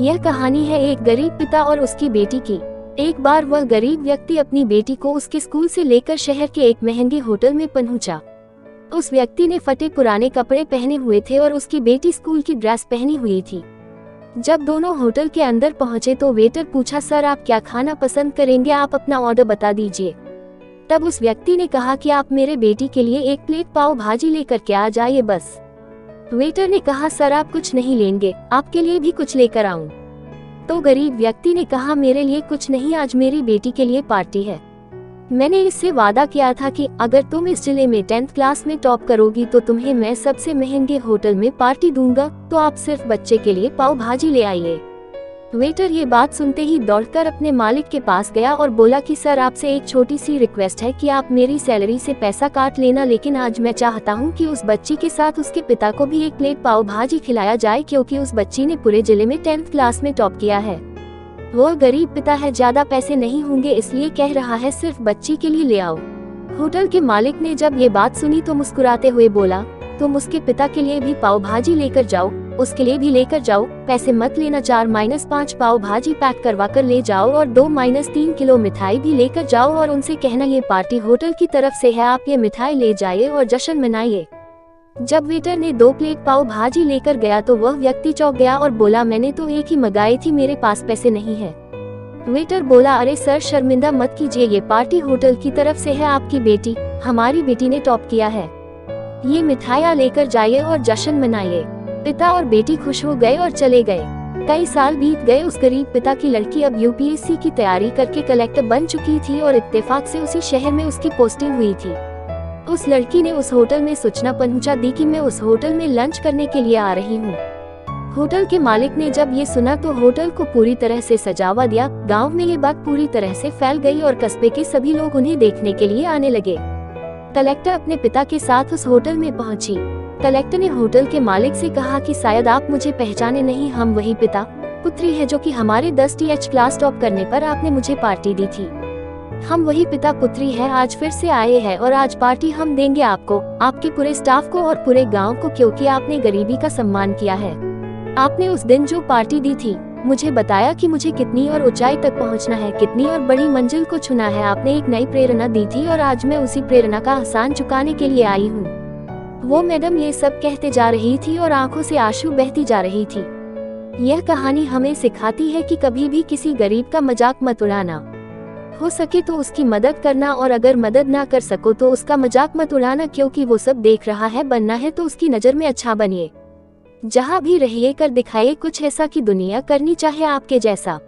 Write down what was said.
यह कहानी है एक गरीब पिता और उसकी बेटी की। एक बार वह गरीब व्यक्ति अपनी बेटी को उसके स्कूल से लेकर शहर के एक महंगे होटल में पहुंचा। उस व्यक्ति ने फटे पुराने कपड़े पहने हुए थे और उसकी बेटी स्कूल की ड्रेस पहनी हुई थी। जब दोनों होटल के अंदर पहुंचे तो वेटर पूछा, सर आप क्या खाना पसंद करेंगे, आप अपना ऑर्डर बता दीजिए। तब उस व्यक्ति ने कहा कि आप मेरे बेटी के लिए एक प्लेट पाव भाजी लेकर के आ जाइए बस। वेटर ने कहा, सर आप कुछ नहीं लेंगे, आपके लिए भी कुछ लेकर आऊं? तो गरीब व्यक्ति ने कहा, मेरे लिए कुछ नहीं, आज मेरी बेटी के लिए पार्टी है। मैंने इससे वादा किया था कि अगर तुम इस जिले में 10th क्लास में टॉप करोगी तो तुम्हें मैं सबसे महंगे होटल में पार्टी दूंगा, तो आप सिर्फ बच्चे के लिए पाव भाजी ले आइए। वेटर ये बात सुनते ही दौड़कर अपने मालिक के पास गया और बोला कि सर आपसे एक छोटी सी रिक्वेस्ट है कि आप मेरी सैलरी से पैसा काट लेना, लेकिन आज मैं चाहता हूं कि उस बच्ची के साथ उसके पिता को भी एक प्लेट पाव भाजी खिलाया जाए, क्योंकि उस बच्ची ने पूरे जिले में 10th क्लास में टॉप किया है। वो गरीब पिता है, ज्यादा पैसे नहीं होंगे इसलिए कह रहा है, सिर्फ बच्ची के लिए ले आओ। होटल के मालिक ने जब ये बात सुनी तो मुस्कुराते हुए बोला, तुम उसके पिता के लिए भी पाव भाजी लेकर जाओ, उसके लिए भी लेकर जाओ, पैसे मत लेना, 4-5 पाव भाजी पैक करवा कर ले जाओ और 2-3 किलो मिठाई भी लेकर जाओ और उनसे कहना ये पार्टी होटल की तरफ से है, आप ये मिठाई ले जाइए और जश्न मनाइए। जब वेटर ने 2 प्लेट पाव भाजी लेकर गया तो वह व्यक्ति चौंक गया और बोला, मैंने तो एक ही मंगाई थी, मेरे पास पैसे नहीं है। वेटर बोला, अरे सर शर्मिंदा मत कीजिए, ये पार्टी होटल की तरफ से है, आपकी बेटी, हमारी बेटी ने टॉप किया है, ये मिठाइयाँ लेकर जाइए और जश्न मनाइए। पिता और बेटी खुश हो गए और चले गए। कई साल बीत गए। उस गरीब पिता की लड़की अब यूपीएससी की तैयारी करके कलेक्टर बन चुकी थी और इत्तेफाक से उसी शहर में उसकी पोस्टिंग हुई थी। उस लड़की ने उस होटल में सूचना पहुंचा दी कि मैं उस होटल में लंच करने के लिए आ रही हूँ। होटल के मालिक ने जब ये सुना तो होटल को पूरी तरह से सजावा दिया। गाँव में ये बात पूरी तरह से फैल गई और कस्बे के सभी लोग उन्हें देखने के लिए आने लगे। कलेक्टर अपने पिता के साथ उस होटल में पहुंची। कलेक्टर ने होटल के मालिक से कहा कि शायद आप मुझे पहचाने नहीं, हम वही पिता पुत्री है जो कि हमारे 10th क्लास टॉप करने पर आपने मुझे पार्टी दी थी। हम वही पिता पुत्री है, आज फिर से आए हैं और आज पार्टी हम देंगे आपको, आपके पूरे स्टाफ को और पूरे गांव को, क्योंकि आपने गरीबी का सम्मान किया है। आपने उस दिन जो पार्टी दी थी, मुझे बताया कि मुझे कितनी और ऊंचाई तक पहुंचना है, कितनी और बड़ी मंजिल को छूना है। आपने एक नई प्रेरणा दी थी और आज मैं उसी प्रेरणा का एहसान चुकाने के लिए आई हूँ। वो मैडम ये सब कहते जा रही थी और आंखों से आंसू बहती जा रही थी। यह कहानी हमें सिखाती है कि कभी भी किसी गरीब का मजाक मत उड़ाना। हो सके तो उसकी मदद करना और अगर मदद ना कर सको तो उसका मजाक मत उड़ाना, क्योंकि वो सब देख रहा है। बनना है तो उसकी नजर में अच्छा बनिए। जहाँ भी रहिए कर दिखाइए कुछ ऐसा कि दुनिया करनी चाहे आपके जैसा।